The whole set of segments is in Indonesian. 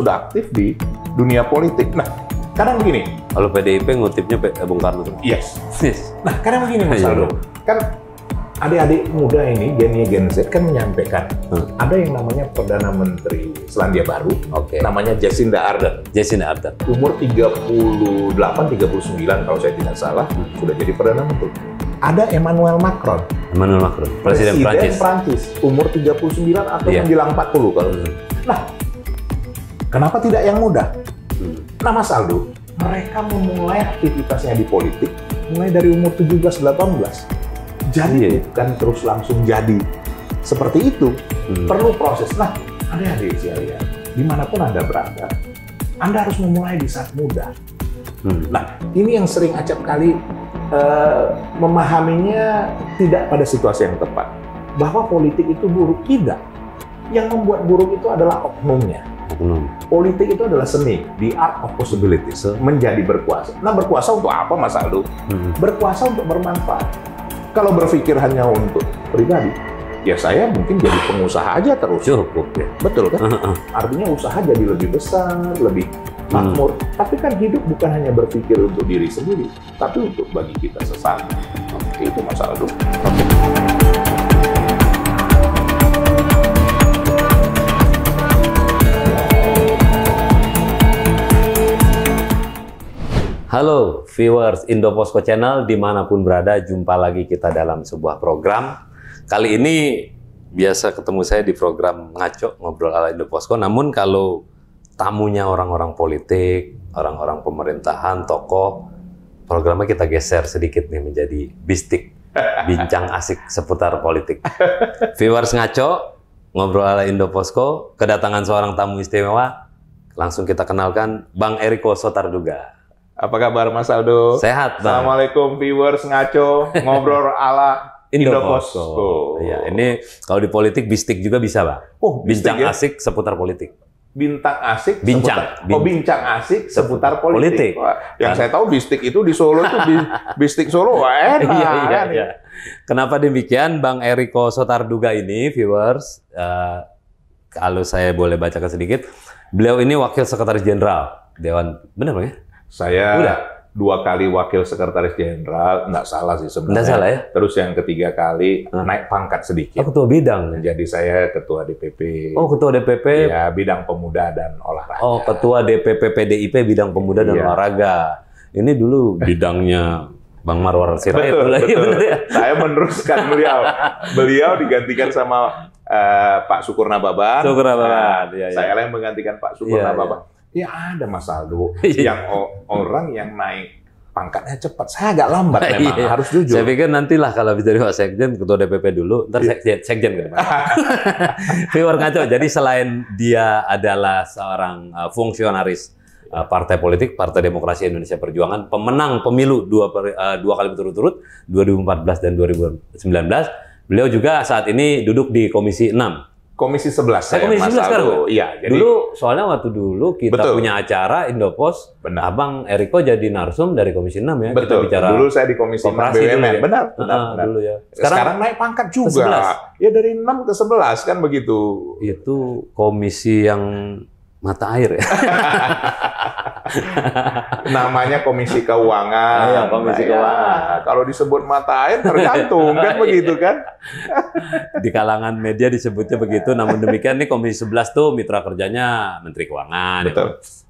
sudah aktif di dunia politik. Nah, kadang begini. Kalau PDIP ngutipnya Bung Karno. Yes. Nah, kadang begini Mas Aldo. Kan adik-adik muda ini, Gen Z kan menyampaikan ada yang namanya Perdana Menteri Selandia Baru, namanya Jacinda Ardern. Jacinda Ardern. Umur 38-39 kalau saya tidak salah, sudah jadi Perdana Menteri. Ada Emmanuel Macron. Presiden Prancis. Umur 39 atau menjelang 40 kalau. Nah, kenapa tidak yang muda? Nah, Mas Aldo, mereka memulai aktivitasnya di politik mulai dari umur 17-18. Jadi bukan terus langsung jadi seperti itu. Perlu proses. Nah, adik-adik sekalian, dimanapun Anda berada, Anda harus memulai di saat muda. Nah, ini yang sering acap kali memahaminya tidak pada situasi yang tepat. Bahwa politik itu buruk, tidak. Yang membuat buruk itu adalah oknumnya. Politik itu adalah seni, the art of possibilities, menjadi berkuasa. Nah, berkuasa untuk apa, Mas Aldo? Berkuasa untuk bermanfaat. Kalau berpikir hanya untuk pribadi, ya saya mungkin jadi pengusaha aja terus. Cukup ya. Betul kan? Artinya usaha jadi lebih besar, lebih makmur. Tapi kan hidup bukan hanya berpikir untuk diri sendiri, tapi untuk bagi kita sesama. Itu Mas Aldo. Halo viewers Indoposko Channel dimanapun berada, jumpa lagi kita dalam sebuah program. Kali ini biasa ketemu saya di program Ngaco, Ngobrol ala Indoposko. Namun kalau tamunya orang-orang politik, orang-orang pemerintahan, tokoh, programnya kita geser sedikit nih menjadi bistik, bincang asik seputar politik. Viewers Ngaco, Ngobrol ala Indoposko, kedatangan seorang tamu istimewa. Langsung kita kenalkan Bang Eriko Sotarduga. Apa kabar Mas Aldo? Sehat, Bang. Assalamualaikum viewers Ngaco, Ngobrol ala Indoposko. Iya, ini kalau di politik bistik juga bisa, Bang. Oh, bincang ya? asik seputar politik. Bincang asik bincang asik seputar politik. Wah, yang saya tahu bistik itu di Solo itu bistik Solo. Wah, enak. Iya. Kenapa demikian, Bang Eriko Sotarduga ini, viewers, kalau saya boleh bacakan sedikit, beliau ini Wakil Sekretaris Jenderal Dewan, benar Bang ya? Saya dua kali Wakil Sekretaris Jenderal, nggak salah sih sebenarnya. Nggak salah ya? Terus yang ketiga kali naik pangkat sedikit. Oh, ketua bidang. Jadi saya ketua DPP. Oh, ketua DPP. Ya, bidang pemuda dan olahraga. Oh, ketua DPP PDIP bidang pemuda dan olahraga. Ini dulu bidangnya Bang Marwar Sirait. Betul. Ya? Saya meneruskan beliau. Beliau digantikan sama Pak Sukur Nababan. Saya yang menggantikan Pak Sukur Nababan. Ya ada Mas Aldo, yang orang yang naik pangkatnya cepat. Saya agak lambat memang, harus jujur. Saya pikir nantilah kalau habis dari Pak Sekjen, Ketua DPP dulu, ntar Sekjen ke depan. Viewer Ngaco, jadi selain dia adalah seorang fungsionaris partai politik, Partai Demokrasi Indonesia Perjuangan, pemenang pemilu dua kali berturut-turut, 2014 dan 2019, beliau juga saat ini duduk di Komisi 6. Komisi 11 saya, Komisi 11 sekarang? Iya. Jadi, dulu, soalnya waktu dulu kita punya acara Indopos, Abang Eriko jadi narsum dari Komisi 6 ya. Betul, kita bicara dulu saya di Komisi 6 BUMN. Benar. Dulu ya. Sekarang naik pangkat juga. Ya dari 6 ke 11 kan begitu. Itu komisi yang mata air ya. Namanya Komisi Keuangan. Iya, Komisi Keuangan. Kalau disebut mata air tergantung kan begitu kan. Di kalangan media disebutnya begitu, namun demikian nih Komisi 11 tuh mitra kerjanya Menteri Keuangan,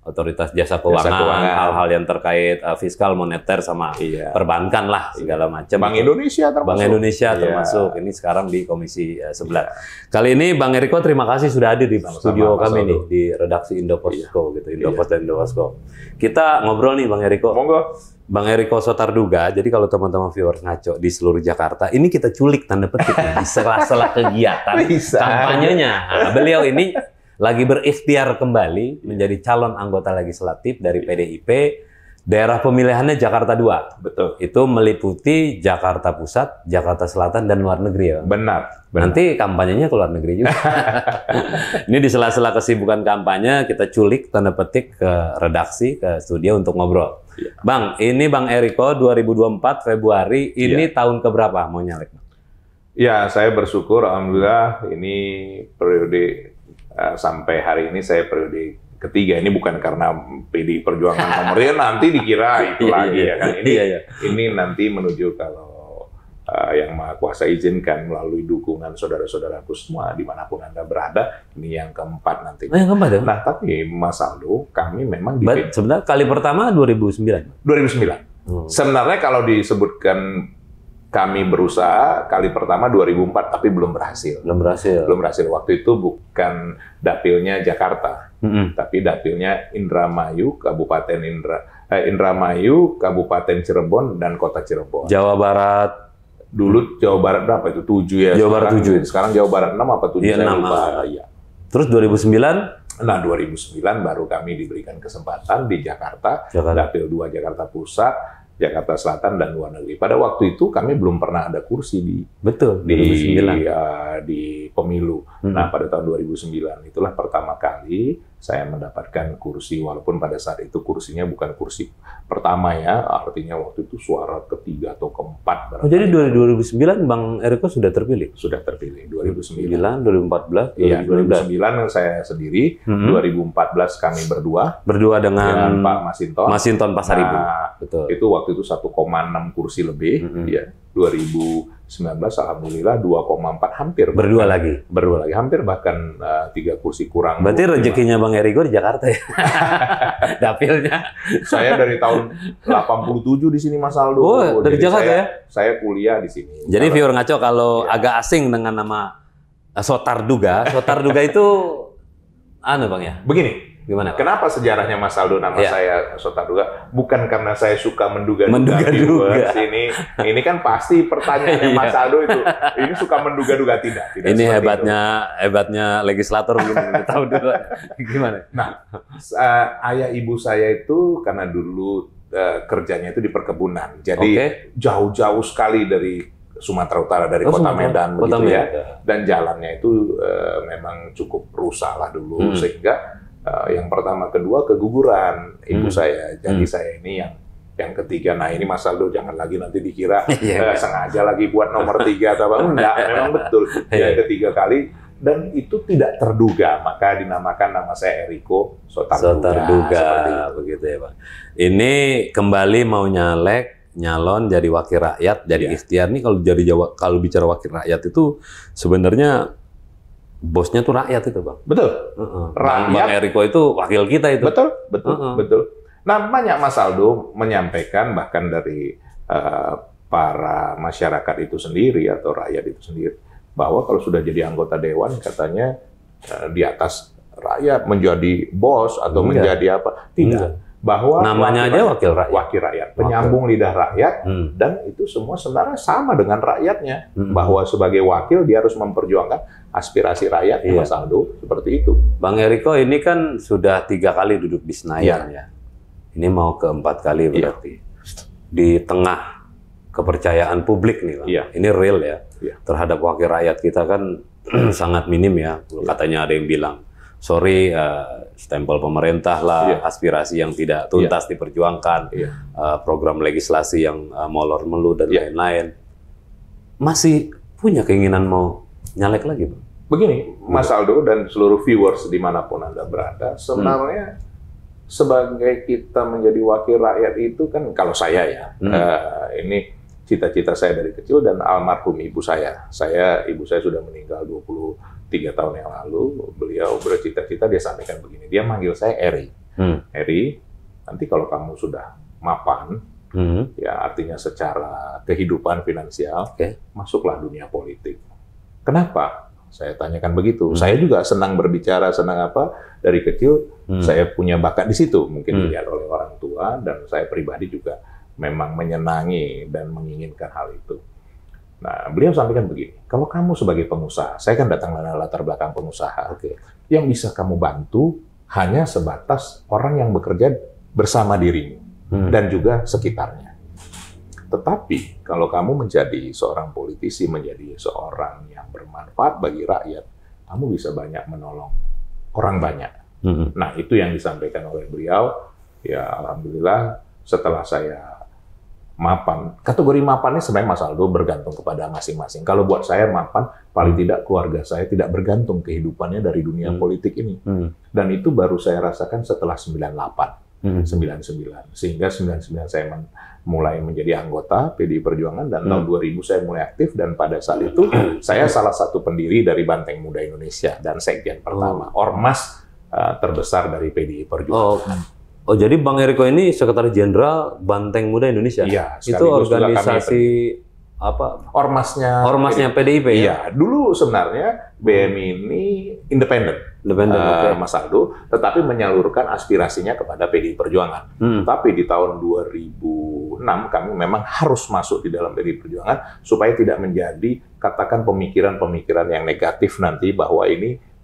Otoritas Jasa Keuangan, hal-hal yang terkait fiskal, moneter sama perbankan lah segala macam. Bank Indonesia termasuk. Bank Indonesia termasuk. Ini sekarang di Komisi 11. Kali ini Bang Eriko terima kasih sudah hadir di studio kami nih di redaksi Indoposko gitu, Indopos dan Indoposko. Kita ngobrol nih Bang Eriko. Monggo. Bang Eriko Sotarduga, jadi kalau teman-teman viewers Ngaco di seluruh Jakarta, ini kita culik tanda petik nih, di sela-sela kegiatan kampanyenya. Nah, beliau ini lagi berikhtiar kembali menjadi calon anggota legislatif dari PDIP, daerah pemilihannya Jakarta 2. Betul. Itu meliputi Jakarta Pusat, Jakarta Selatan, dan luar negeri ya? Benar. Nanti kampanyenya ke luar negeri juga. Ini di sela-sela kesibukan kampanye, kita culik tanda petik ke redaksi, ke studio untuk ngobrol. Bang, ini Bang Eriko 2024 Februari, ini tahun keberapa mau nyalek? Ya, saya bersyukur, alhamdulillah ini periode sampai hari ini saya periode ketiga. Ini bukan karena PDI Perjuangan nomornya nanti dikira itu lagi ya kan. Ini nanti menuju kalau yang Maha Kuasa izinkan melalui dukungan saudara-saudaraku semua dimanapun Anda berada, ini yang keempat nanti. Yang keempat ya? Nah, tapi Mas Aldo, kami memang sebenarnya kali pertama 2009. 2009. Sebenarnya kalau disebutkan kami berusaha kali pertama 2004, tapi belum berhasil. Belum berhasil. Waktu itu bukan dapilnya Jakarta, tapi dapilnya Indramayu, Indramayu, Kabupaten Cirebon, dan Kota Cirebon. Jawa Barat. Dulu Jawa Barat berapa itu? 7 ya. Jawa Barat 7. Sekarang Jawa Barat 6 apa 7? Ya, saya lupa. Ya. Terus 2009? Nah, 2009 baru kami diberikan kesempatan di Jakarta. Dapil 2 Jakarta Pusat, Jakarta Selatan, dan luar negeri. Pada waktu itu kami belum pernah ada kursi di pemilu. Nah, pada tahun 2009 itulah pertama kali saya mendapatkan kursi, walaupun pada saat itu kursinya bukan kursi pertama ya, artinya waktu itu suara ketiga atau keempat. Jadi 2009 Bang Eriko sudah terpilih? Sudah terpilih, 2009, 2014, 2019. Iya, 2009 saya sendiri, 2014 kami berdua dengan Pak Masinton Pasaribu. Nah, betul. Itu waktu itu 1,6 kursi lebih, ya. 2019 alhamdulillah 2,4 hampir. Berdua lagi, hampir bahkan 3 kursi kurang. Berarti rezekinya Bang Eriko di Jakarta ya? Dapilnya. Saya dari tahun 87 di sini Mas Aldo. Oh, dari Jakarta ya? Saya kuliah di sini. Jadi viewer ngaco kalau agak asing dengan nama Sotarduga itu Bang ya? Begini. Gimana, Pak? Kenapa sejarahnya Mas Aldo nama saya Sotarduga? Bukan karena saya suka menduga-duga. Ini kan pasti pertanyaannya Mas Aldo itu. Ini suka menduga-duga tidak ini hebatnya legislator begini. Tahu dulu. Gimana? Nah, ayah ibu saya itu karena dulu kerjanya itu di perkebunan. Jadi jauh-jauh sekali dari Sumatera Utara, dari Kota Medan begitu ya. Dan jalannya itu memang cukup rusak lah dulu, sehingga yang pertama, kedua keguguran ibu saya. Jadi saya ini yang ketiga. Nah, ini Mas Aldo jangan lagi nanti dikira sengaja lagi buat nomor 3 atau apa. Enggak, memang betul. Yang ketiga kali, dan itu tidak terduga, maka dinamakan nama saya Eriko Sotarduga. Begitu ya, Pak. Ini kembali mau nyalon jadi wakil rakyat, jadi ikhtiar nih. Kalau bicara wakil rakyat itu sebenarnya bosnya tuh rakyat itu, Bang. Betul. Bang Eriko itu wakil kita itu. Betul. Nah, banyak Mas Aldo menyampaikan bahkan dari para masyarakat itu sendiri atau rakyat itu sendiri bahwa kalau sudah jadi anggota dewan katanya di atas rakyat menjadi bos atau menjadi apa? Tidak. Bahwa namanya aja wakil rakyat, penyambung lidah rakyat, dan itu semua sebenarnya sama dengan rakyatnya. Bahwa sebagai wakil dia harus memperjuangkan aspirasi rakyat, Mas Aldo, seperti itu. Bang Eriko ini kan sudah 3 kali duduk di Senayan ya. Ini mau ke-4 kali berarti. Di tengah kepercayaan publik nih, Bang. Ini real ya. Terhadap wakil rakyat kita kan sangat minim ya. Katanya ada yang bilang, sorry, stempel pemerintah lah, aspirasi yang tidak tuntas diperjuangkan, program legislasi yang molor-melu dan lain-lain. Masih punya keinginan mau nyalek lagi, Bang? Begini, Mas Aldo dan seluruh viewers dimanapun Anda berada, sebenarnya sebagai kita menjadi wakil rakyat itu kan, kalau saya ya, ini cita-cita saya dari kecil dan almarhum ibu saya. Ibu saya sudah meninggal 23 tahun yang lalu. Beliau bercita-cita, dia sampaikan begini, dia manggil saya Eri. Eri, nanti kalau kamu sudah mapan, ya artinya secara kehidupan finansial, masuklah dunia politik. Kenapa? Saya tanyakan begitu. Saya juga senang berbicara, senang apa. Dari kecil saya punya bakat di situ. Mungkin dilihat oleh orang tua, dan saya pribadi juga memang menyenangi dan menginginkan hal itu. Nah, beliau sampaikan begini, kalau kamu sebagai pengusaha, saya kan datang dari latar belakang pengusaha, yang bisa kamu bantu hanya sebatas orang yang bekerja bersama dirimu dan juga sekitarnya. Tetapi kalau kamu menjadi seorang politisi, menjadi seorang yang bermanfaat bagi rakyat, kamu bisa banyak menolong orang banyak. Nah, itu yang disampaikan oleh beliau. Ya, alhamdulillah setelah saya mapan. Kategori mapan ini sebenarnya Mas Aldo bergantung kepada masing-masing. Kalau buat saya mapan, paling tidak keluarga saya tidak bergantung kehidupannya dari dunia politik ini. Dan itu baru saya rasakan setelah 98, 99. Sehingga 99 saya mulai menjadi anggota PDI Perjuangan dan tahun 2000 saya mulai aktif dan pada saat itu saya salah satu pendiri dari Banteng Muda Indonesia dan sekjen pertama, ormas terbesar dari PDI Perjuangan. Oh, jadi Bang Eriko ini Sekretaris Jenderal Banteng Muda Indonesia? Iya. Itu organisasi apa? Ormasnya PDIP ya? Iya. Dulu sebenarnya BMI ini independen, Mas Aldo, tetapi menyalurkan aspirasinya kepada PDI Perjuangan. Tapi di tahun 2006 kami memang harus masuk di dalam PDI Perjuangan supaya tidak menjadi katakan pemikiran-pemikiran yang negatif nanti bahwa ini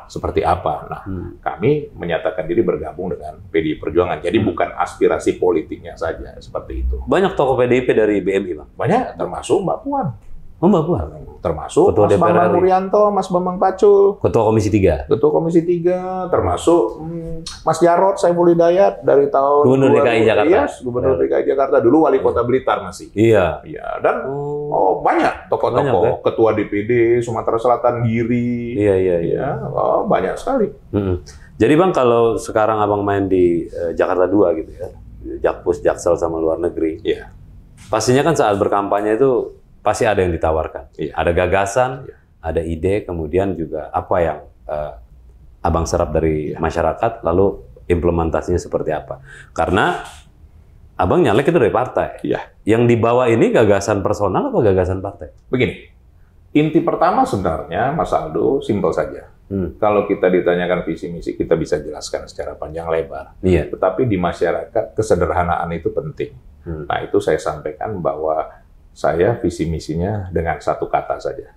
seperti apa. Nah, kami menyatakan diri bergabung dengan PDI Perjuangan. Jadi bukan aspirasi politiknya saja, seperti itu. Banyak tokoh PDIP dari BMI, Bang? Banyak, termasuk Mbak Puan. Oh, Mbak Puan? Termasuk Ketua Mas Bambang Wuryanto, Mas Bambang Pacul. Ketua Komisi 3? Ketua Komisi 3, termasuk Mas Jarod Saiful Hidayat dari tahun... Gubernur DKI Jakarta? Iya, Gubernur DKI Jakarta. Dulu Wali Kota Blitar masih. Iya. Dan banyak tokoh-tokoh. Ketua DPD Sumatera Selatan, Giri. Iya. Banyak sekali. Jadi Bang, kalau sekarang Abang main di Jakarta 2 gitu ya, Jakpus, Jaksel sama luar negeri. Iya. Pastinya kan saat berkampanye itu pasti ada yang ditawarkan. Iya. Ada gagasan, ada ide, kemudian juga apa yang Abang serap dari masyarakat, lalu implementasinya seperti apa. Karena Abang nyalek itu dari partai. Iya. Yang dibawa ini gagasan personal apa gagasan partai? Begini, inti pertama sebenarnya, Mas Aldo, simpel saja. Kalau kita ditanyakan visi misi, kita bisa jelaskan secara panjang lebar. Iya. Tetapi di masyarakat, kesederhanaan itu penting. Nah, itu saya sampaikan bahwa saya visi misinya dengan satu kata saja,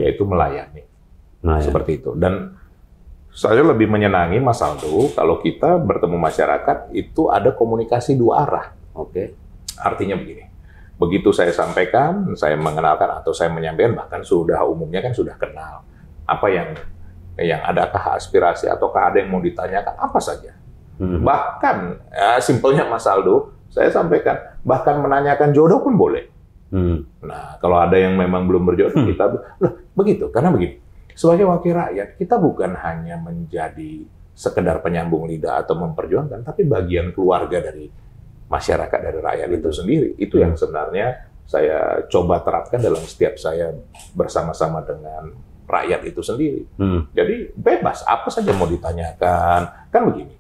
yaitu melayani. Seperti itu. Dan saya lebih menyenangi, Mas Aldo, kalau kita bertemu masyarakat itu ada komunikasi dua arah. Oke. Artinya begini, begitu saya sampaikan, saya mengenalkan atau saya menyampaikan, bahkan sudah umumnya kan sudah kenal apa yang adakah aspirasi ataukah ada yang mau ditanyakan apa saja. Bahkan simpelnya Mas Aldo, saya sampaikan bahkan menanyakan jodoh pun boleh. Nah, kalau ada yang memang belum berjodoh, kita begitu. Karena begini, sebagai wakil rakyat, kita bukan hanya menjadi sekedar penyambung lidah atau memperjuangkan, tapi bagian keluarga dari masyarakat, dari rakyat itu sendiri. Itu yang sebenarnya saya coba terapkan dalam setiap saya bersama-sama dengan rakyat itu sendiri. Jadi bebas, apa saja mau ditanyakan. Kan begini.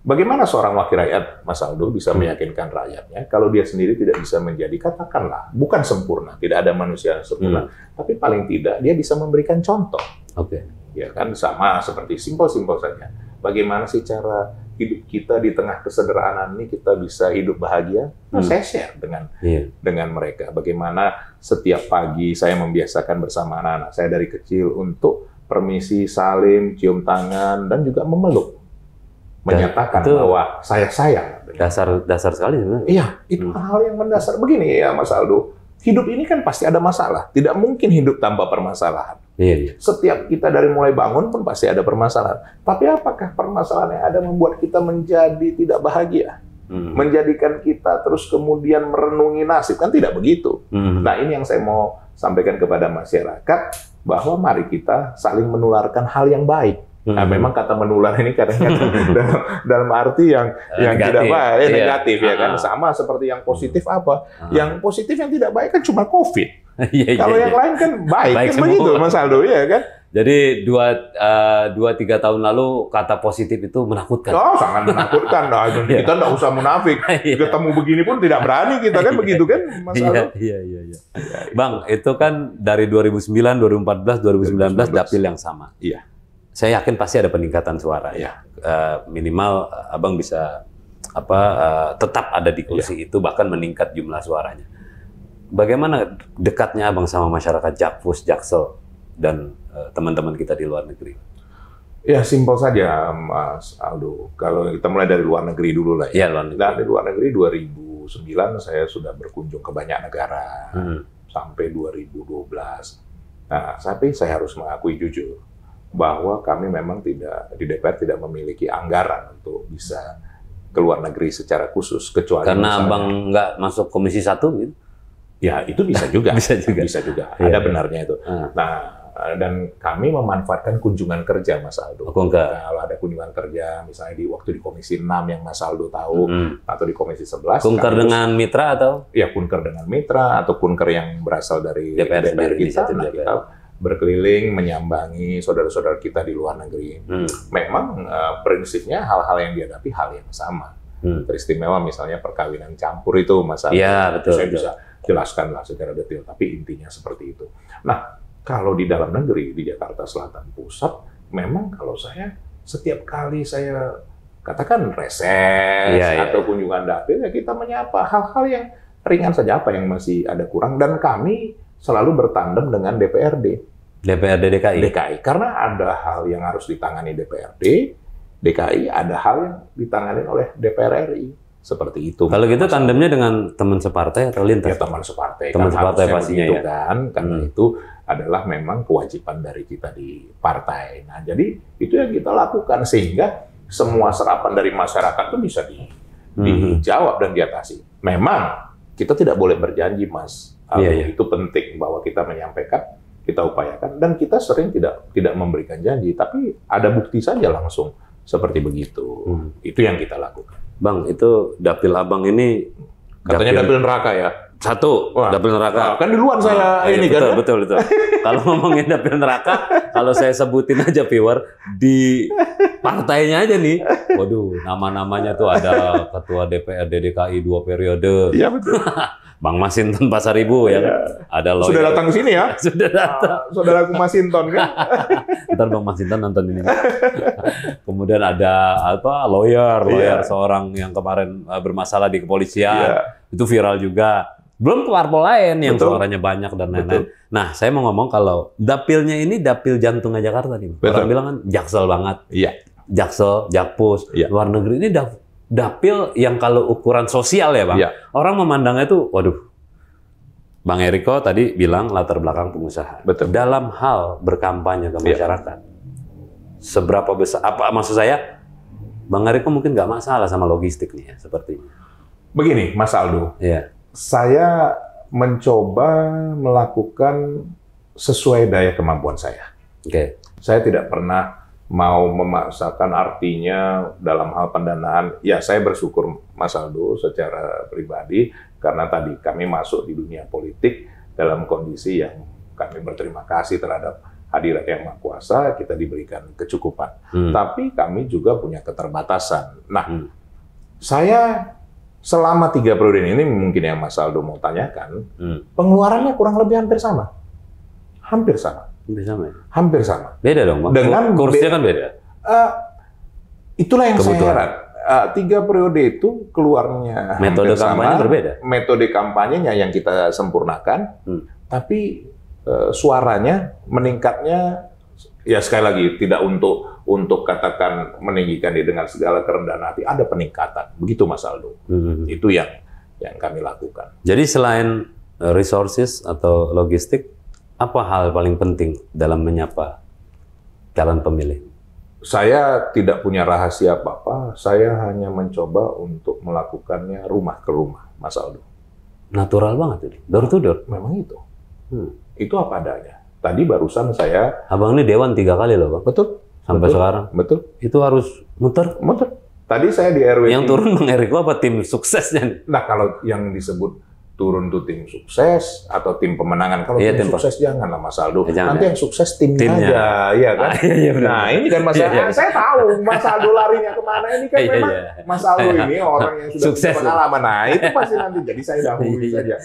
Bagaimana seorang wakil rakyat, Mas Aldo, bisa meyakinkan rakyatnya kalau dia sendiri tidak bisa menjadi, katakanlah, bukan sempurna, tidak ada manusia yang sempurna, tapi paling tidak dia bisa memberikan contoh. Oke. Ya kan, sama seperti simpel-simpel saja. Bagaimana sih cara hidup kita di tengah kesederhanaan ini kita bisa hidup bahagia? Nah, saya share dengan mereka. Bagaimana setiap pagi saya membiasakan bersama anak-anak saya dari kecil untuk permisi, salim, cium tangan, dan juga memeluk. Menyatakan bahwa saya sayang. Dasar sekali sebenarnya. Iya, itu hal yang mendasar. Begini ya Mas Aldo, hidup ini kan pasti ada masalah. Tidak mungkin hidup tanpa permasalahan. Iya. Setiap kita dari mulai bangun pun pasti ada permasalahan. Tapi apakah permasalahan yang ada membuat kita menjadi tidak bahagia? Menjadikan kita terus kemudian merenungi nasib? Kan tidak begitu. Nah, ini yang saya mau sampaikan kepada masyarakat, bahwa mari kita saling menularkan hal yang baik. Nah, memang kata menular ini kadang-kadang dalam arti yang negatif, tidak baik, negatif ya kan. Sama seperti yang positif apa? Yang positif yang tidak baik kan cuma COVID. Kalau yang lain kan baik kan semua. Begitu, Mas Aldo, ya kan? Jadi 2-3 tahun lalu kata positif itu menakutkan. Oh, sangat menakutkan. Nah, kita nggak usah munafik. Ketemu begini pun tidak berani kita kan, begitu kan, Mas Aldo? Iya. Bang, itu kan dari 2009, 2014, 2019 dapil yang sama. Iya. Saya yakin pasti ada peningkatan suara ya. Minimal Abang bisa tetap ada di kursi itu, bahkan meningkat jumlah suaranya. Bagaimana dekatnya Abang sama masyarakat Jakpus, Jaksel, dan teman-teman kita di luar negeri? Ya, simpel saja, Mas Aldo. Kalau kita mulai dari luar negeri dulu lah ya. Luar negeri. Dan di luar negeri 2009 saya sudah berkunjung ke banyak negara sampai 2012. Nah, tapi saya harus mengakui jujur bahwa kami memang tidak di DPR tidak memiliki anggaran untuk bisa ke luar negeri secara khusus, kecuali karena Abang nggak masuk Komisi 1 gitu. Ya, itu bisa juga. Bisa juga. Bisa juga. Ada benarnya itu. Nah, dan kami memanfaatkan kunjungan kerja, Mas Aldo. Kalau ada kunjungan kerja, misalnya waktu di Komisi 6 yang Mas Aldo tahu, atau di Komisi 11. Kunker dengan mitra atau? Ya, kunker dengan mitra, atau kunker yang berasal dari DPR kita. Nah, kita berkeliling, menyambangi saudara-saudara kita di luar negeri. Memang prinsipnya hal-hal yang dihadapi hal yang sama. Teristimewa misalnya perkawinan campur itu, Mas Aldo. Ya, betul. Saya bisa jelaskanlah secara detail, tapi intinya seperti itu. Nah, kalau di dalam negeri, di Jakarta Selatan Pusat, memang kalau saya, setiap kali saya katakan reses atau kunjungan dapil, ya kita menyapa hal-hal yang ringan saja, apa yang masih ada kurang, dan kami selalu bertandem dengan DPRD DKI. Karena ada hal yang harus ditangani DPRD DKI, ada hal yang ditangani oleh DPR RI. Seperti itu. Kalau gitu tandemnya dengan teman separtai atau lintas? Ya, teman separtai. Teman separtai pastinya ya. Kan, karena itu adalah memang kewajiban dari kita di partai. Nah, jadi itu yang kita lakukan sehingga semua serapan dari masyarakat itu bisa dijawab dan diatasi. Memang kita tidak boleh berjanji, Mas. Itu penting bahwa kita menyampaikan, kita upayakan, dan kita sering tidak memberikan janji, tapi ada bukti saja langsung seperti begitu. Itu yang kita lakukan. Bang, itu dapil Abang ini katanya dapil neraka ya? Satu, dapil neraka. Kan duluan saya ini betul, kan. Betul. Kalau ngomongin dapil neraka, kalau saya sebutin aja viewer, di partainya aja nih, waduh, nama-namanya tuh ada Ketua DPRD DKI 2 periode. Iya, betul. Bang Masinton Pasaribu ya kan? Ada lawyer. Sudah datang ke sini ya? Sudah datang. Saudaraku Masinton kan? Ntar Bang Masinton nonton ini. Kemudian ada lawyer seorang yang kemarin bermasalah di kepolisian. Itu viral juga. Belum parpol lain yang suaranya banyak dan lain-lain. Nah, saya mau ngomong kalau dapilnya ini dapil jantungnya Jakarta nih. Orang bilang kan Jaksel banget. Iya. Jaksel, Jakpus, luar negeri ini dapil yang kalau ukuran sosial ya Bang, orang memandangnya itu, waduh, Bang Eriko tadi bilang latar belakang pengusaha. Betul. Dalam hal berkampanye ke masyarakat, seberapa besar, maksud saya, Bang Eriko mungkin nggak masalah sama logistik nih ya, sepertinya. Begini, Mas Aldo, saya mencoba melakukan sesuai daya kemampuan saya. Saya tidak pernah mau memaksakan, artinya dalam hal pendanaan. Ya, saya bersyukur Mas Aldo secara pribadi karena tadi kami masuk di dunia politik dalam kondisi yang kami berterima kasih terhadap hadirat Yang Maha Kuasa, kita diberikan kecukupan. Tapi kami juga punya keterbatasan. Nah, saya selama 3 periode ini mungkin yang Mas Aldo mau tanyakan, pengeluarannya kurang lebih hampir sama. Hampir sama. Hampir sama. Beda dong, Bang. Dengan kursnya kan beda. Itulah yang saya heran. 3 periode itu keluarnya metode kampanye berbeda. Metode kampanyenya yang kita sempurnakan, tapi suaranya meningkatnya, ya sekali lagi tidak untuk katakan meninggikan dengan segala kerendahan hati, ada peningkatan. Begitu Mas Aldo. Itu yang kami lakukan. Jadi selain resources atau logistik, apa hal paling penting dalam menyapa calon pemilih? Saya tidak punya rahasia apa-apa. Saya hanya mencoba untuk melakukannya rumah ke rumah, Mas Aldo. Natural banget itu, door to door. Memang itu. Itu apa adanya. Tadi barusan saya... Abang ini dewan 3 kali loh, Bang. Betul. Sampai sekarang. Betul. Itu harus muter? Muter. Tadi saya di RW... Yang turun Bang Eriko apa tim suksesnya? Nah, kalau yang disebut turun tuh tim sukses atau tim pemenangan. Kalau tim sukses janganlah Mas Aldo. Nanti yang sukses timnya aja, ya kan? Nah, ini kan Mas Aldo. Saya tahu Mas Aldo larinya kemana. Ini kan memang Mas Aldo ini orang yang sudah punya pengalaman. Nah, itu pasti nanti. Jadi saya dahului saja.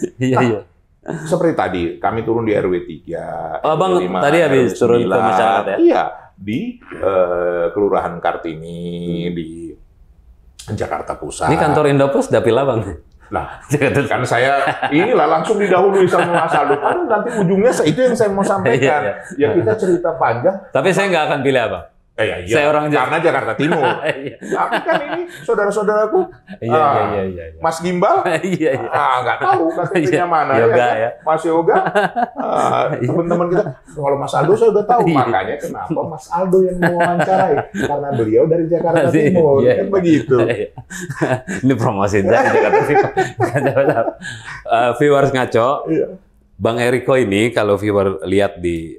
Seperti tadi, kami turun di RW 3. Bang, tadi habis turun ke masyarakat ya? Iya, di Kelurahan Kartini, di Jakarta Pusat. Ini kantor Indopos dapil Abang? Nah, kan saya inilah langsung didahului sama Mas Aldo. Nanti ujungnya itu yang saya mau sampaikan. Ya kita cerita panjang. Tapi saya nggak akan pilih Abang. Iya. Saya orang karena Jakarta Timur. Tapi kan ini saudara-saudaraku, Mas Gimbal, nggak tahu KTP-nya mana Yoga, ya. Mas Yoga, teman-teman kita. Kalau Mas Aldo saya udah tahu, makanya kenapa Mas Aldo yang mewawancarai, karena beliau dari Jakarta Timur, kan begitu. Ini promosi dari Jakarta Timur. Viewers ngaco. Bang Eriko ini kalau viewer lihat di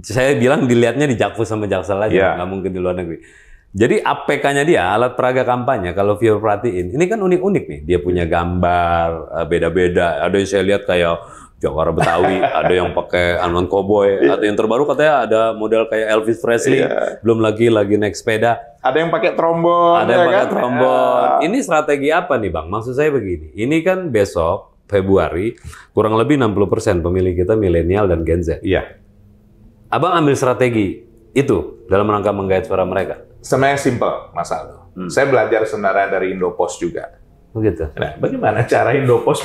saya bilang dilihatnya di Jakpus sama Jaksel aja, nggak mungkin di luar negeri. Jadi APK-nya dia, alat peraga kampanye, kalau viewer perhatiin, ini kan unik-unik nih. Dia punya gambar, beda-beda. Ada yang saya lihat kayak Jakarta Betawi, ada yang pakai Anuan Cowboy, atau yang terbaru katanya ada model kayak Elvis Presley, belum lagi naik sepeda. Ada yang pakai trombon. Ada yang pakai trombon. Ini strategi apa nih Bang? Maksud saya begini, ini kan besok, Februari, kurang lebih 60% pemilih kita milenial dan Gen Z. Iya. Abang ambil strategi itu dalam rangka menggait suara mereka? Sebenarnya simpel, Mas Aldo. Saya belajar sebenarnya dari Indopos juga. Begitu. Nah, bagaimana cara Indopos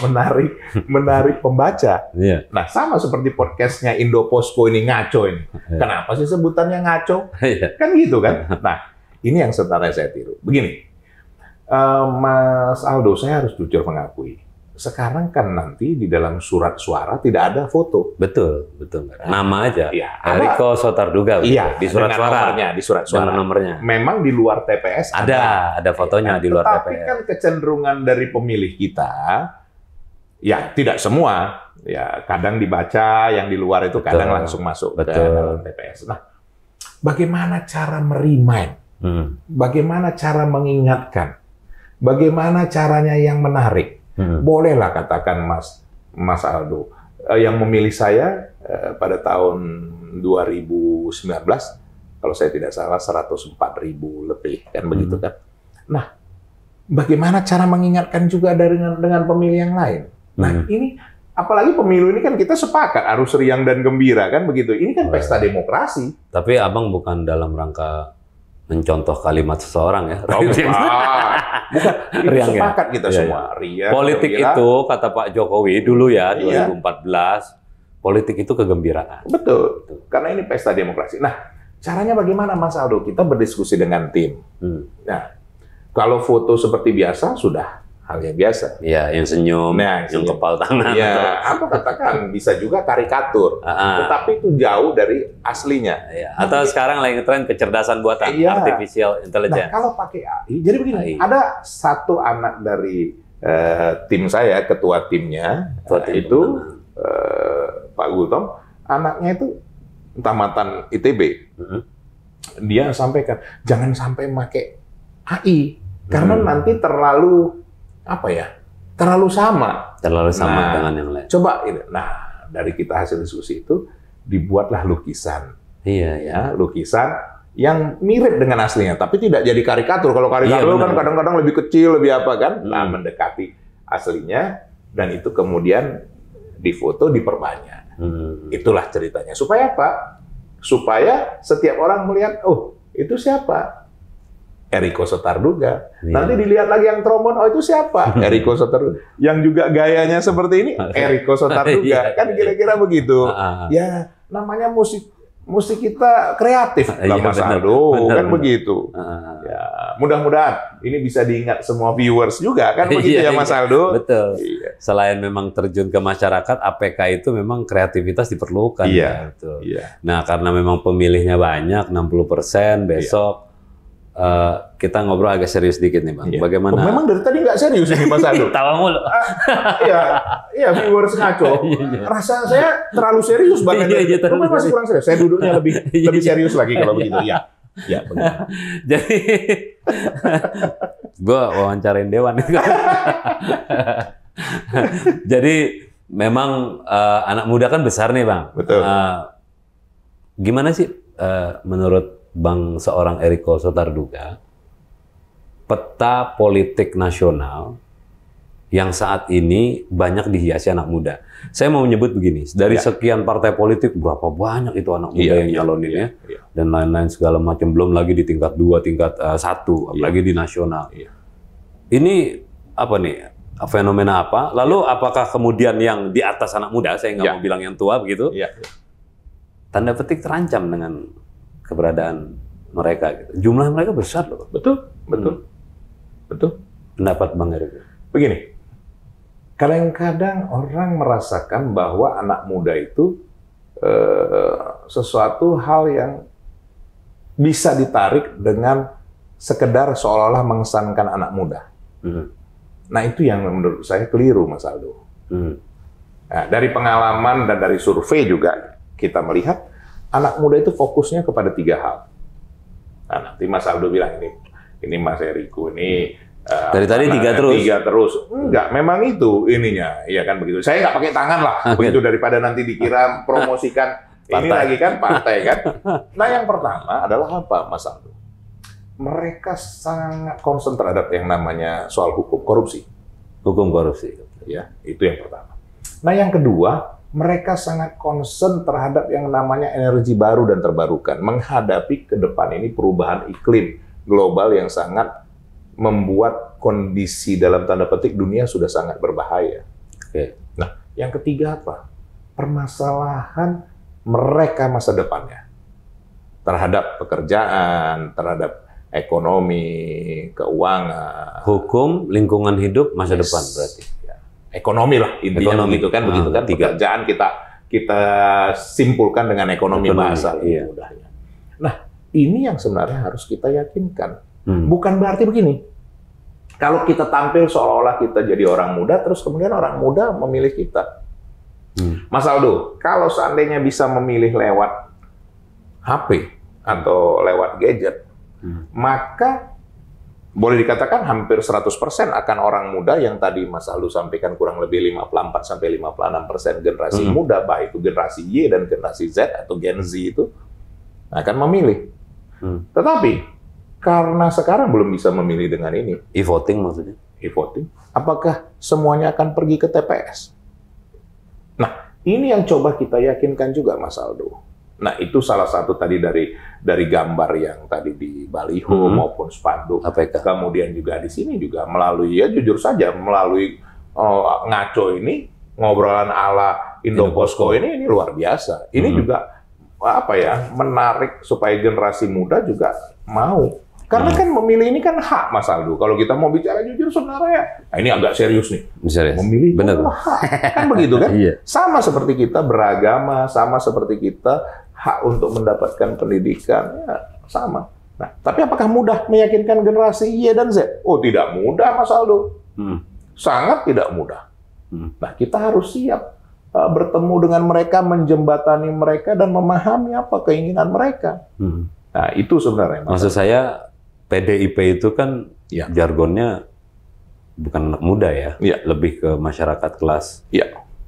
menarik pembaca? Nah, sama seperti podcastnya Indoposko ini ngaco ini. Kenapa sih sebutannya ngaco? Kan gitu kan? Nah, ini yang sebenarnya saya tiru. Begini, Mas Aldo, saya harus jujur mengakui. Sekarang kan nanti di dalam surat suara tidak ada foto. Betul. Nama aja. Eriko Sotarduga. Di surat suara. Di surat suara. Nomornya. Memang di luar TPS ada fotonya di luar TPS. Tapi kan kecenderungan dari pemilih kita, ya tidak semua. Ya kadang dibaca, yang di luar itu kadang langsung masuk ke dalam TPS. Nah, bagaimana cara merimain? Bagaimana cara mengingatkan? Bagaimana caranya yang menarik? Bolehlah katakan Mas Aldo, yang memilih saya pada tahun 2019, kalau saya tidak salah 104.000 lebih, kan begitu kan? Nah, bagaimana cara mengingatkan juga dengan pemilih yang lain? Nah, ini apalagi pemilu ini kan kita sepakat harus riang dan gembira, kan begitu? Ini kan pesta demokrasi. Tapi Abang bukan dalam rangka mencontoh kalimat seseorang ya. Bukan, itu sepakat kita semua. Riang, politik gembira. Itu kata Pak Jokowi dulu ya, 2014, politik itu kegembiraan. Betul, karena ini pesta demokrasi. Nah, caranya bagaimana Mas Aldo? Kita berdiskusi dengan tim. Nah, kalau foto seperti biasa sudah hal yang biasa. Iya, yang senyum, yang kepal tangan. Iya, atau katakan bisa juga karikatur. Tetapi itu jauh dari aslinya. Atau sekarang lagi tren kecerdasan buatan, artificial intelligence. Nah, kalau pakai AI, jadi begini, ada satu anak dari tim saya, ketua timnya, itu Pak Gultom, anaknya itu entah mantan ITB. Dia sampaikan, jangan sampai pakai AI, karena nanti terlalu terlalu sama dengan yang lain. Coba, dari kita hasil diskusi itu dibuatlah lukisan, lukisan yang mirip dengan aslinya, tapi tidak jadi karikatur. Kalau karikatur kan kadang-kadang lebih kecil, lebih apa kan? Nah, mendekati aslinya, dan itu kemudian difoto, diperbanyak. Itulah ceritanya. Supaya apa? Supaya setiap orang melihat, oh itu siapa? Eriko Sotarduga. Nanti dilihat lagi yang trombon, oh itu siapa? Eriko Sotarduga. Yang juga gayanya seperti ini, Eriko Sotarduga. Kan kira-kira begitu. Ya, namanya musik kita kreatif lah Mas Aldo, kan begitu. Ya, mudah-mudahan ini bisa diingat semua viewers juga, kan begitu ya Mas Aldo? Betul. Selain memang terjun ke masyarakat, APK itu memang kreativitas diperlukan. Nah, karena memang pemilihnya banyak, 60% besok. Kita ngobrol agak serius dikit nih Bang. Bagaimana? Memang dari tadi nggak serius ini Mas Aldo. Tawa mulu. Iya, viewers ngaco. Rasa saya terlalu serius bahkan. Memang masih kurang serius. Saya duduknya lebih serius lagi kalau begitu. Ya, benar. Jadi, gue wawancarain Dewan. Jadi, memang anak muda kan besar nih Bang. Betul. Gimana sih menurut Bang seorang Eriko Sotarduga, peta politik nasional yang saat ini banyak dihiasi anak muda? Saya mau menyebut begini, dari sekian partai politik, berapa banyak itu anak muda yang nyalonin dan lain-lain segala macam, belum lagi di tingkat 2, tingkat 1, apalagi di nasional. Ini apa nih, fenomena apa? Lalu apakah kemudian yang di atas anak muda, saya nggak mau bilang yang tua begitu, tanda petik terancam dengan keberadaan mereka. Gitu. Jumlah mereka besar loh. Betul. Pendapat Bang Eriko. Begini, kadang-kadang orang merasakan bahwa anak muda itu sesuatu hal yang bisa ditarik dengan sekedar seolah-olah mengesankan anak muda. Nah, itu yang menurut saya keliru, Mas Aldo. Nah, dari pengalaman dan dari survei juga kita melihat anak muda itu fokusnya kepada 3 hal. Nah, nanti Mas Aldo bilang ini Mas Eriko ini dari tadi 3 terus. 3 terus. Enggak, memang itu ininya, ya kan begitu. Saya nggak pakai tangan lah, begitu daripada nanti dikira promosikan ini lagi kan partai kan. Nah, yang pertama adalah apa, Mas Aldo? Mereka sangat concern terhadap yang namanya soal hukum korupsi. Hukum korupsi. Ya, itu yang pertama. Nah, yang kedua, mereka sangat concern terhadap yang namanya energi baru dan terbarukan, menghadapi ke depan ini perubahan iklim global yang sangat membuat kondisi dalam tanda petik dunia sudah sangat berbahaya. Oke. Nah, yang ketiga apa? Permasalahan mereka masa depannya terhadap pekerjaan, terhadap ekonomi, keuangan, hukum, lingkungan hidup, masa depan berarti. Ya. Ekonomi lah intinya begitu kan, pekerjaan kita simpulkan dengan ekonomi bahasa mudahnya. Nah, ini yang sebenarnya harus kita yakinkan. Bukan berarti begini. Kalau kita tampil seolah-olah kita jadi orang muda, terus kemudian orang muda memilih kita. Mas Aldo, kalau seandainya bisa memilih lewat HP atau lewat gadget, maka boleh dikatakan hampir 100% akan orang muda yang tadi Mas Aldo sampaikan kurang lebih 54-56% generasi muda, baik itu generasi Y dan generasi Z atau Gen Z itu akan memilih. Tetapi karena sekarang belum bisa memilih dengan ini. E-voting maksudnya? E-voting. Apakah semuanya akan pergi ke TPS? Nah, ini yang coba kita yakinkan juga, Mas Aldo. Nah, itu salah satu tadi dari gambar yang tadi di baliho maupun spanduk. Kemudian juga di sini juga melalui, ya jujur saja, melalui ngaco ini, ngobrolan ala Indoposko ini luar biasa. Ini juga menarik supaya generasi muda juga mau. Karena kan memilih ini kan hak, Mas Aldo. Kalau kita mau bicara jujur sebenarnya, nah ini agak serius nih. Serius. Memilih benar. Hak. Kan begitu kan? Iya. Sama seperti kita beragama, sama seperti kita hak untuk mendapatkan pendidikan, ya sama. Nah, tapi apakah mudah meyakinkan generasi Y dan Z? Oh, tidak mudah, Mas Aldo. Sangat tidak mudah. Nah, kita harus siap bertemu dengan mereka, menjembatani mereka, dan memahami apa keinginan mereka. Nah, itu sebenarnya. Maksud saya, PDIP itu kan jargonnya bukan anak muda ya, lebih ke masyarakat kelas.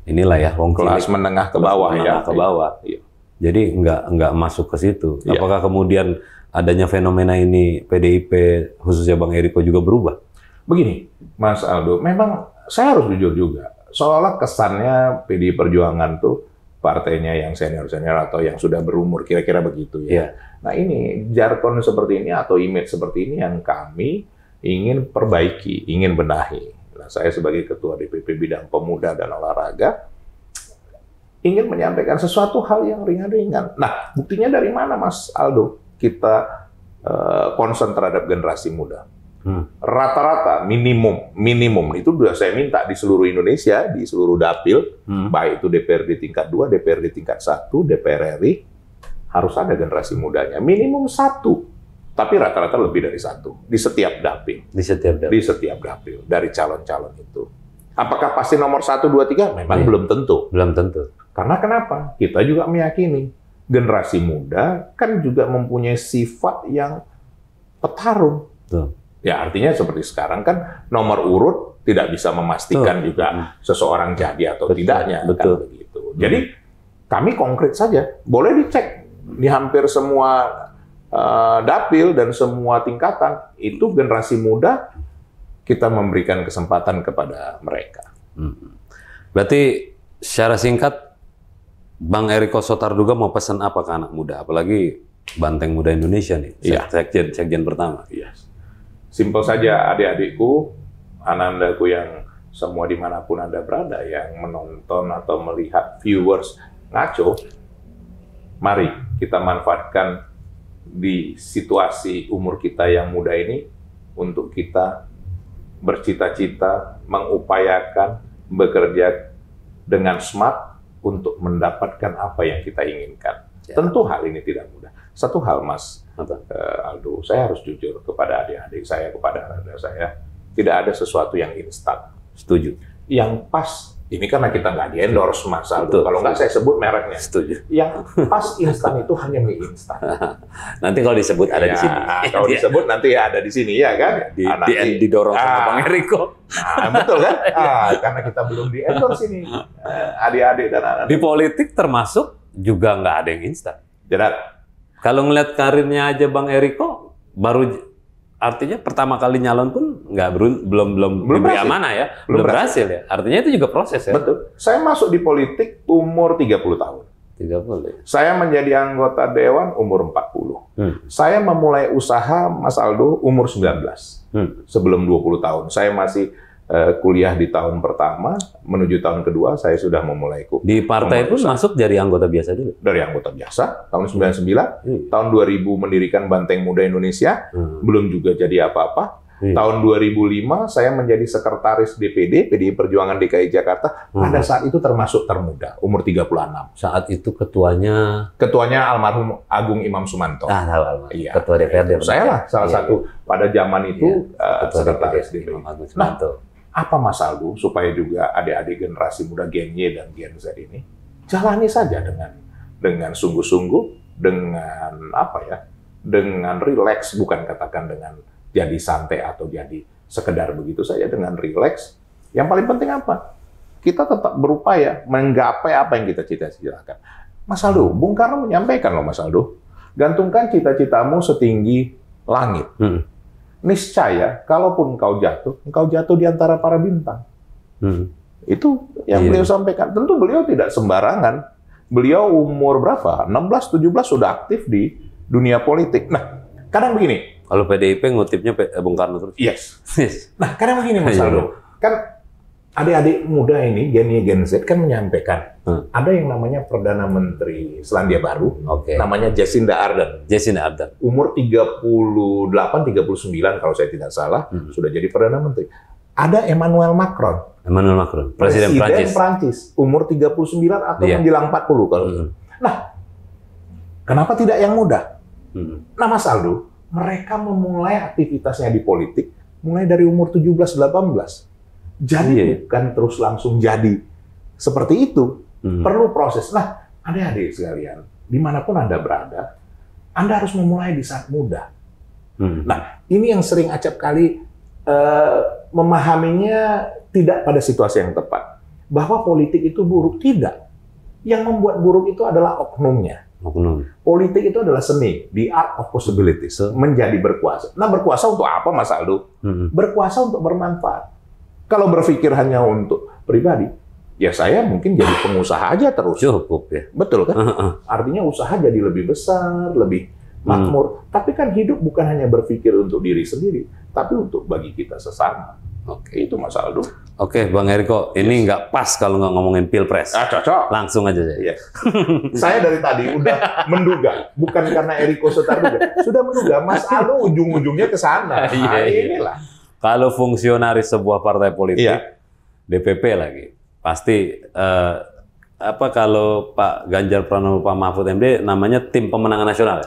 Inilah ya, kelas menengah ke bawah ya. Ke bawah. Jadi nggak masuk ke situ. Apakah kemudian adanya fenomena ini PDIP khususnya Bang Eriko juga berubah? Begini, Mas Aldo, memang saya harus jujur juga. Seolah kesannya PDI Perjuangan tuh partainya yang senior-senior atau yang sudah berumur, kira-kira begitu ya. Nah, ini jargon seperti ini atau image seperti ini yang kami ingin perbaiki, ingin benahi. Nah, saya sebagai Ketua DPP Bidang Pemuda dan Olahraga ingin menyampaikan sesuatu hal yang ringan-ringan. Nah, buktinya dari mana, Mas Aldo? Kita concern terhadap generasi muda. Rata-rata minimum itu sudah saya minta di seluruh Indonesia, di seluruh dapil, baik itu DPRD tingkat 2, DPRD tingkat 1, DPR RI, harus ada generasi mudanya. Minimum 1, tapi rata-rata lebih dari 1 di setiap dapil. Di setiap dapil dari calon-calon itu. Apakah pasti nomor 1, 2, 3? Memang belum tentu. Belum tentu. Karena kenapa? Kita juga meyakini generasi muda kan juga mempunyai sifat yang petarung. Ya, artinya seperti sekarang kan nomor urut tidak bisa memastikan juga seseorang jadi atau tidaknya. Kan begitu. Jadi kami konkret saja. Boleh dicek di hampir semua dapil dan semua tingkatan, itu generasi muda kita memberikan kesempatan kepada mereka. Berarti secara singkat, Bang Eriko Sotarduga mau pesan apa ke anak muda? Apalagi Banteng Muda Indonesia nih, sekjen pertama. Simpel saja, adik-adikku, anak-anakku yang semua dimanapun Anda berada, yang menonton atau melihat viewers ngaco, mari kita manfaatkan di situasi umur kita yang muda ini untuk kita bercita-cita, mengupayakan, bekerja dengan smart untuk mendapatkan apa yang kita inginkan. Ya. Tentu hal ini tidak mudah. Satu hal, Mas Aldo, saya harus jujur kepada adik-adik saya, kepada anak saya, tidak ada sesuatu yang instan. Setuju. Yang pas, ini karena kita nggak di-endorse, Mas Aldo. Kalau nggak saya sebut mereknya. Setuju. Yang pas instan itu hanya mie instan. Nanti kalau disebut ada di sini. Kalau disebut nanti ada di sini, ya kan? Didorong sama Bang Eriko. Betul kan? Karena kita belum di-endorse ini, adik-adik dan anak-anak. Di politik termasuk juga nggak ada yang instan. Jadi, kalau ngeliat karirnya aja Bang Eriko, baru artinya pertama kali nyalon pun belum diberi amanah ya, belum berhasil ya. Artinya itu juga proses ya. Betul. Saya masuk di politik umur 30 tahun. 30. Saya menjadi anggota dewan umur 40. Saya memulai usaha, Mas Aldo, umur 19. Sebelum 20 tahun. Saya masih kuliah di tahun pertama, menuju tahun kedua, saya sudah memulai di partai pun masuk dari anggota biasa dulu? Dari anggota biasa, tahun 99. Tahun 2000 mendirikan Banteng Muda Indonesia, belum juga jadi apa-apa. Tahun 2005, saya menjadi sekretaris DPD, PDI Perjuangan DKI Jakarta. Pada saat itu termasuk termuda, umur 36. Saat itu ketuanya? Ketuanya almarhum Agung Imam Sumanto. Tahu, iya. Ketua DPRD. Saya lah salah satu pada zaman itu sekretaris DPD. Nah, apa Mas Aldo supaya juga adik-adik generasi muda Gen Y dan Gen Z ini jalani saja dengan sungguh-sungguh, dengan dengan rileks, bukan katakan dengan jadi santai atau jadi sekedar begitu saja, dengan rileks. Yang paling penting apa? Kita tetap berupaya menggapai apa yang kita cita-citakan. Mas Aldo, Bung Karno menyampaikan loh Mas Aldo, gantungkan cita-citamu setinggi langit. Niscaya, kalaupun engkau jatuh di antara para bintang. Itu yang beliau sampaikan. Tentu beliau tidak sembarangan. Beliau umur berapa? 16, 17 sudah aktif di dunia politik. Nah, kadang begini. Kalau PDIP ngutipnya Bung Karno terus? Yes. Nah, kadang begini Mas Aldo. Kan adik-adik muda ini, Gen Y, Gen Z kan menyampaikan. Ada yang namanya Perdana Menteri Selandia Baru, namanya Jacinda Ardern. Umur 38, 39 kalau saya tidak salah, sudah jadi Perdana Menteri. Ada Emmanuel Macron. Presiden Prancis. Umur 39 atau menjelang 40 kalau. Nah, kenapa tidak yang muda? Nah, Mas Aldo, mereka memulai aktivitasnya di politik mulai dari umur 17-18. Jadi bukan terus langsung jadi seperti itu. Perlu proses. Nah, adik-adik sekalian, dimanapun Anda berada, Anda harus memulai di saat muda. Nah, ini yang sering acap kali memahaminya tidak pada situasi yang tepat. Bahwa politik itu buruk. Tidak. Yang membuat buruk itu adalah oknumnya. Politik itu adalah seni, the art of possibilities, menjadi berkuasa. Nah, berkuasa untuk apa, Mas Aldo? Berkuasa untuk bermanfaat. Kalau berpikir hanya untuk pribadi, ya saya mungkin jadi pengusaha aja terus. Cukup ya. Betul kan? Artinya usaha jadi lebih besar, lebih makmur. Tapi kan hidup bukan hanya berpikir untuk diri sendiri, tapi untuk bagi kita sesama. Itu Mas Aldo. Bang Eriko, ini nggak pas kalau nggak ngomongin Pilpres. Cocok. Langsung aja saya. Saya dari tadi udah menduga, bukan karena Eriko Sutarduga, sudah menduga Mas Aldo ujung-ujungnya ke sana. Inilah. Kalau fungsionaris sebuah partai politik, DPP lagi, pasti kalau Pak Ganjar Pranowo, Pak Mahfud MD namanya tim pemenangan nasional.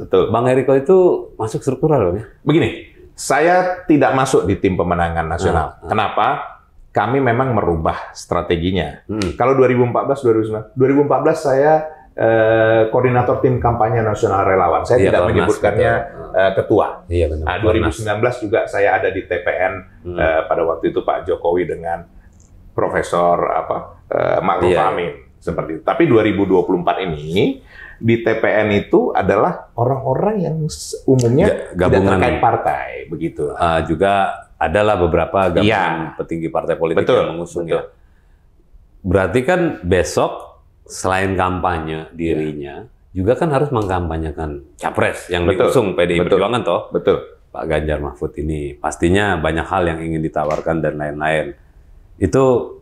Betul. Bang Eriko itu masuk struktural loh ya? Begini. Saya tidak masuk di tim pemenangan nasional. Kenapa? Kami memang merubah strateginya. Kalau 2014 saya koordinator tim kampanye nasional relawan. Saya tidak menyebutkannya ketua. 2019 juga saya ada di TPN pada waktu itu Pak Jokowi dengan Profesor Ma'ruf Amin seperti itu. Tapi 2024 ini di TPN itu adalah orang-orang yang umumnya gabungan terkait partai, begitu. Juga adalah beberapa gabungan petinggi partai politik yang mengusung. Berarti kan besok selain kampanye dirinya, juga kan harus mengkampanyekan capres yang diusung PDI Perjuangan toh. Pak Ganjar Mahfud ini pastinya banyak hal yang ingin ditawarkan dan lain-lain. Itu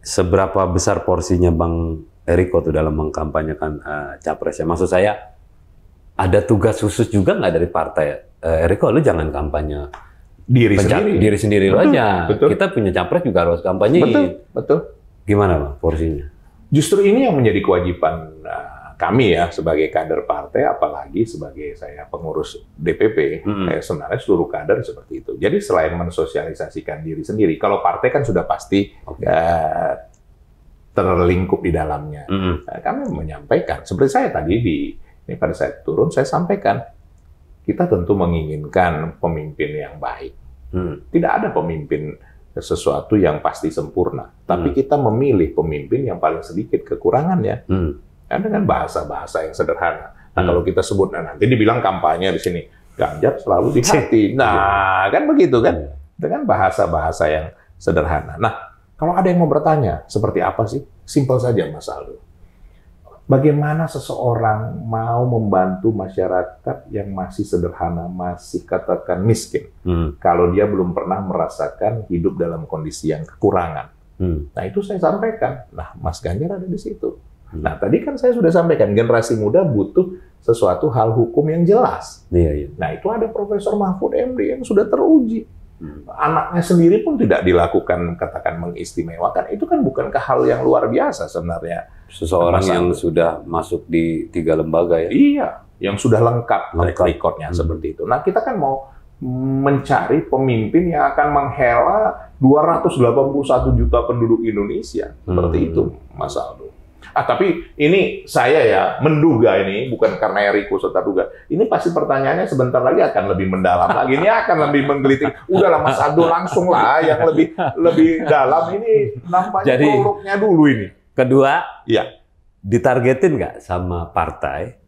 seberapa besar porsinya Bang Eriko tuh dalam mengkampanyekan capresnya? Maksud saya, ada tugas khusus juga nggak dari partai? Eriko, lu jangan kampanye diri sendiri lo aja. Betul. Kita punya capres juga harus kampanye. Betul. Gimana Bang porsinya? Justru ini yang menjadi kewajiban kami ya sebagai kader partai, apalagi sebagai saya pengurus DPP, sebenarnya seluruh kader seperti itu. Jadi selain mensosialisasikan diri sendiri, kalau partai kan sudah pasti terlingkup di dalamnya. Kami menyampaikan, seperti saya tadi ini pada saat turun saya sampaikan, kita tentu menginginkan pemimpin yang baik. Tidak ada pemimpin sesuatu yang pasti sempurna, tapi kita memilih pemimpin yang paling sedikit kekurangannya. Dengan bahasa-bahasa yang sederhana. Nah, kalau kita sebut, nanti dibilang kampanye di sini, Ganjar selalu di hati. Nah, kan begitu kan? Dengan bahasa-bahasa yang sederhana. Nah, kalau ada yang mau bertanya, seperti apa sih? Simpel saja, Mas Aldo. Bagaimana seseorang mau membantu masyarakat yang masih sederhana, masih katakan miskin, kalau dia belum pernah merasakan hidup dalam kondisi yang kekurangan? Nah, itu saya sampaikan. Nah, Mas Ganjar ada di situ. Nah, tadi kan saya sudah sampaikan, generasi muda butuh sesuatu hal hukum yang jelas. Nah, itu ada Profesor Mahfud MD yang sudah teruji. Anaknya sendiri pun tidak dilakukan, katakan mengistimewakan. Itu kan bukankah hal yang luar biasa sebenarnya? Seseorang yang sudah masuk di 3 lembaga ya? Iya, yang sudah lengkap record-nya seperti itu. Nah, kita kan mau mencari pemimpin yang akan menghela 281 juta penduduk Indonesia. Seperti itu, Mas Aldo. Tapi ini saya ya menduga, ini bukan karena Eriko serta duga. Ini pasti pertanyaannya sebentar lagi akan lebih mendalam lagi. Ini akan lebih menggelitik. Udahlah Mas Aldo, langsung lah yang lebih dalam. Ini nampaknya prolognya dulu ini. Kedua, ya ditargetin nggak sama partai?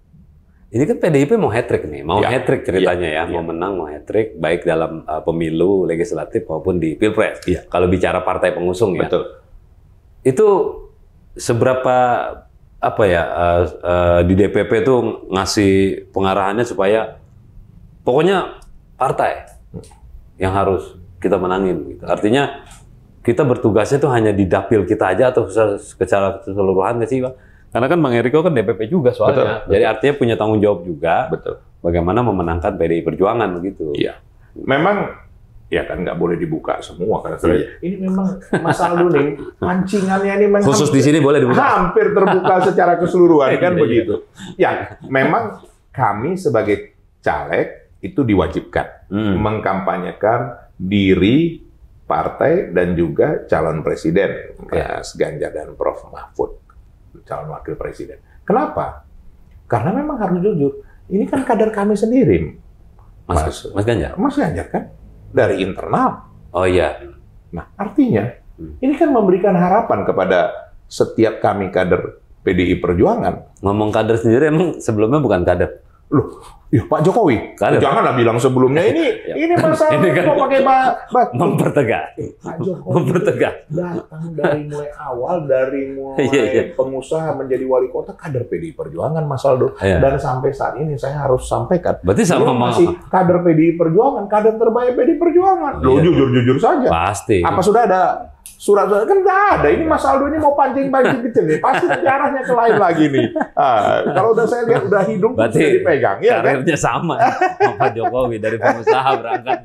Ini kan PDIP mau hat-trick nih, mau hat-trick ceritanya mau menang, mau hat-trick baik dalam pemilu legislatif maupun di Pilpres. Kalau bicara partai pengusung ya. Betul. Itu seberapa di DPP tuh ngasih pengarahannya supaya pokoknya partai yang harus kita menangin gitu. Artinya kita bertugasnya tuh hanya di dapil kita aja atau secara keseluruhan nggak sih Bang? Karena kan Bang Eriko kan DPP juga soalnya. Betul. Jadi artinya punya tanggung jawab juga. Betul. Bagaimana memenangkan PDI Perjuangan begitu. Iya. Memang ya kan nggak boleh dibuka semua karena ini memang Mas Aldo nih pancingannya ini memang khusus di sini boleh dibuka. Hampir terbuka secara keseluruhan kan begitu. Ya, memang kami sebagai caleg itu diwajibkan mengkampanyekan diri partai dan juga calon presiden, Mas Ganjar dan Prof Mahfud, calon wakil presiden. Kenapa? Karena memang harus jujur. Ini kan kader kami sendiri, Mas Ganjar. Mas Ganjar kan dari internal. Oh iya. Nah, artinya ini kan memberikan harapan kepada setiap kami kader PDI Perjuangan. Ngomong kader sendiri emang sebelumnya bukan kader. Loh, ya Pak Jokowi. Janganlah bilang sebelumnya ini masalah ini kan mau pakai mempertegak. Pak Jokowi datang dari mulai awal, dari mulai pengusaha menjadi wali kota, kader PDI Perjuangan, Mas Aldo. Dan sampai saat ini saya harus sampaikan. Berarti sama masih kader PDI Perjuangan, kader terbaik PDI Perjuangan. Loh, jujur saja. Pasti. Apa sudah ada surat-surat? Kan nggak ada. Ini Mas Aldo ini mau pancing-pancing kecil nih. Pasti arahnya ke lain lagi nih. Kalau udah saya lihat udah hidung sudah dipegang. Ya, karirnya sama Pak Jokowi dari pengusaha berangkat.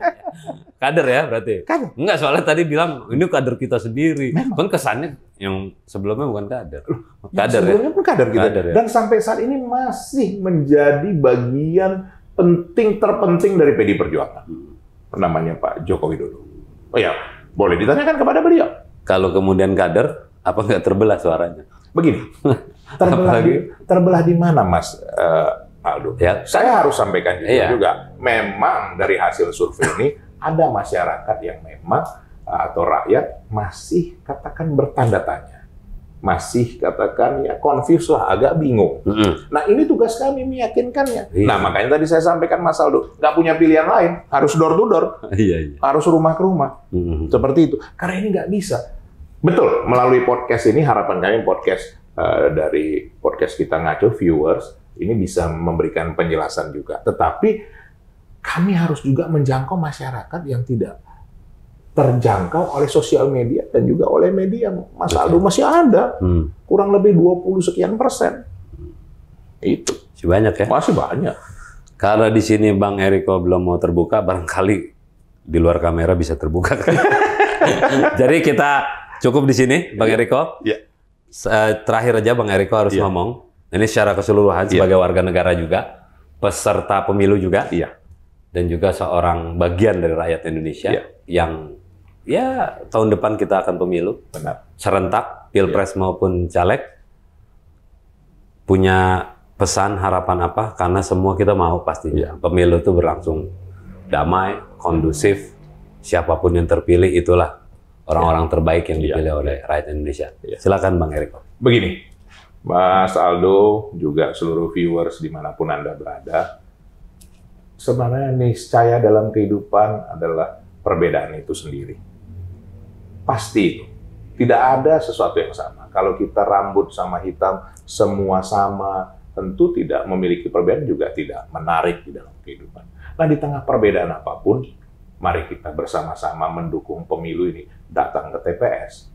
Kader ya berarti? Kader. Enggak, soalnya tadi bilang ini kader kita sendiri. Kan kesannya yang sebelumnya bukan kader. Kader sebelumnya pun kader kita. Dan sampai saat ini masih menjadi bagian terpenting dari PDI Perjuangan. Namanya Pak Joko Widodo. Oh ya, boleh ditanyakan kepada beliau. Kalau kemudian kader, apa nggak terbelah suaranya? Begini, terbelah di mana, Mas Aldo? Ya. Saya harus sampaikan juga. Memang dari hasil survei ini ada masyarakat yang memang atau rakyat masih katakan bertanda tanya, masih katakan ya confused lah, agak bingung. Nah, ini tugas kami meyakinkannya. Nah, makanya tadi saya sampaikan Mas Aldo, nggak punya pilihan lain, harus door to door, harus rumah ke rumah, seperti itu. Karena ini nggak bisa. Betul, melalui podcast ini harapan kami podcast dari podcast kita Ngaco viewers ini bisa memberikan penjelasan juga. Tetapi kami harus juga menjangkau masyarakat yang tidak terjangkau oleh sosial media dan juga oleh media. Mas Aldo masih ada, kurang lebih 20 sekian %. Itu. Masih banyak ya? Masih banyak. Karena di sini Bang Eriko belum mau terbuka, barangkali di luar kamera bisa terbuka. Jadi kita cukup di sini, Bang Eriko. Ya. Terakhir aja Bang Eriko harus ngomong. Ini secara keseluruhan sebagai warga negara juga, peserta pemilu juga, dan juga seorang bagian dari rakyat Indonesia yang ya tahun depan kita akan pemilu. Benar. Serentak, pilpres maupun caleg. Punya pesan, harapan apa? Karena semua kita mau pastinya. Pemilu itu berlangsung damai, kondusif. Siapapun yang terpilih, itulah orang-orang terbaik yang dipilih oleh rakyat Indonesia. Silakan Bang Eriko. Begini, Mas Aldo, juga seluruh viewers dimanapun Anda berada, sebenarnya niscaya dalam kehidupan adalah perbedaan itu sendiri. Pasti itu. Tidak ada sesuatu yang sama. Kalau kita rambut sama hitam, semua sama, tentu tidak memiliki perbedaan, juga tidak menarik di dalam kehidupan. Nah, di tengah perbedaan apapun, mari kita bersama-sama mendukung pemilu ini, datang ke TPS.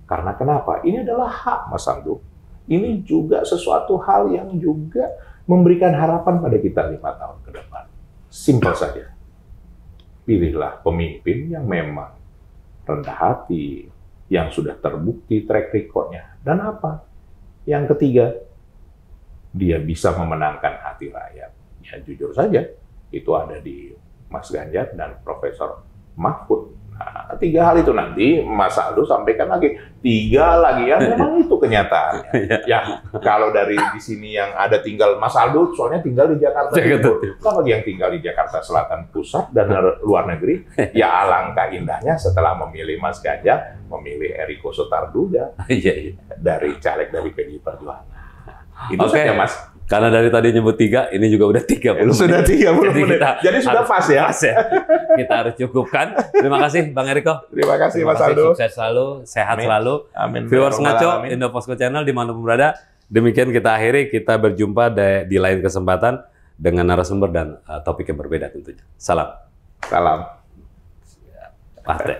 Karena kenapa? Ini adalah hak Mas Aldo. Ini juga sesuatu hal yang juga memberikan harapan pada kita 5 tahun ke depan. Simpel saja. Pilihlah pemimpin yang memang rendah hati, yang sudah terbukti track record-nya. Dan apa? Yang ketiga, dia bisa memenangkan hati rakyat. Ya jujur saja, itu ada di Mas Ganjar dan Profesor Mahfud. Nah, 3 hal itu nanti Mas Aldo sampaikan lagi. 3 lagi ya, memang itu kenyataannya. Ya, kalau dari di sini yang ada tinggal Mas Aldo, soalnya tinggal di Jakarta Timur. Kalau bagi yang tinggal di Jakarta Selatan Pusat dan luar negeri, ya alangkah indahnya setelah memilih Mas Ganjar, memilih Eriko Sotarduga dari caleg dari PDI Perjuangan. Itu saja Mas. Karena dari tadi nyebut 3, ini juga udah 30 sudah 30 menit. Jadi sudah pas ya. Kita harus cukupkan. Terima kasih Bang Eriko. Terima kasih Mas Aldo. Sukses selalu, sehat selalu. Amin. Viewers Ngaco, Indoposco Channel dimanapun berada. Demikian kita akhiri, kita berjumpa di lain kesempatan dengan narasumber dan topik yang berbeda tentunya. Salam. Salam. Partai.